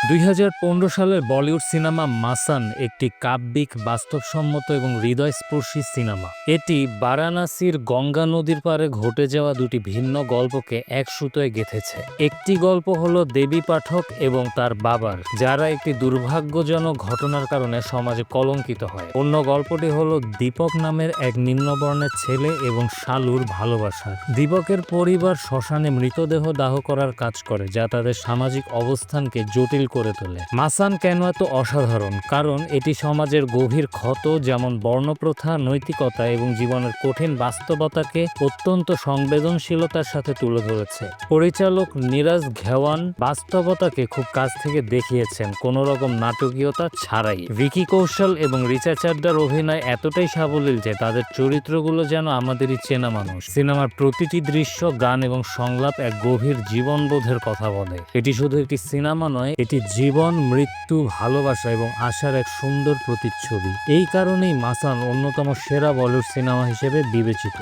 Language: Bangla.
2015 সালের বলিউড সিনেমা মাসান একটি কাব্যিক, বাস্তবসম্মত এবং হৃদয়স্পর্শী সিনেমা। এটি বারাণসীর গঙ্গা নদীর পাড়ে ঘটে যাওয়া দুটি ভিন্ন গল্পকে এক সুতোয় গেঁথেছে। একটি গল্প হলো দেবী পাঠক এবং তার বাবার, যারা একটি দুর্ভাগ্যজনক ঘটনার কারণে সমাজে কলঙ্কিত হয়। অন্য গল্পটি হলো দীপক নামের এক নিম্নবর্ণের ছেলে এবং শালুর ভালোবাসা। দীপকের পরিবার শ্মশানে মৃতদেহ দাহ করার কাজ করে, যা তাদের সামাজিক অবস্থানকে জটিল করে তোলে। মাসান কেন এত অসাধারণ? কারণ এটি সমাজের গভীর ক্ষত, যেমন বর্ণপ্রথা, নৈতিকতা এবং জীবনের কঠিন বাস্তবতাকে অত্যন্ত সংবেদনশীলতার সাথে তুলে ধরেছে। পরিচালক নীরাজ ঘেওয়ান বাস্তবতাকে খুব কাছ থেকে দেখিয়েছেন, কোনো রকম নাটকীয়তা ছাড়াই। ভিকি কৌশল এবং রিচা চাড্ডার অভিনয় এতটাই সাবলীল যে তাদের চরিত্রগুলো যেন আমাদেরই চেনা মানুষ। সিনেমার প্রতিটি দৃশ্য, গান এবং সংলাপ এক গভীর জীবনবোধের কথা বলে। এটি শুধু একটি সিনেমা নয়, এটি জীবন, মৃত্যু, ভালোবাসা এবং আশার এক সুন্দর প্রতিচ্ছবি। এই কারণেই মাসান অন্যতম সেরা বলিউড সিনেমা হিসেবে বিবেচিত।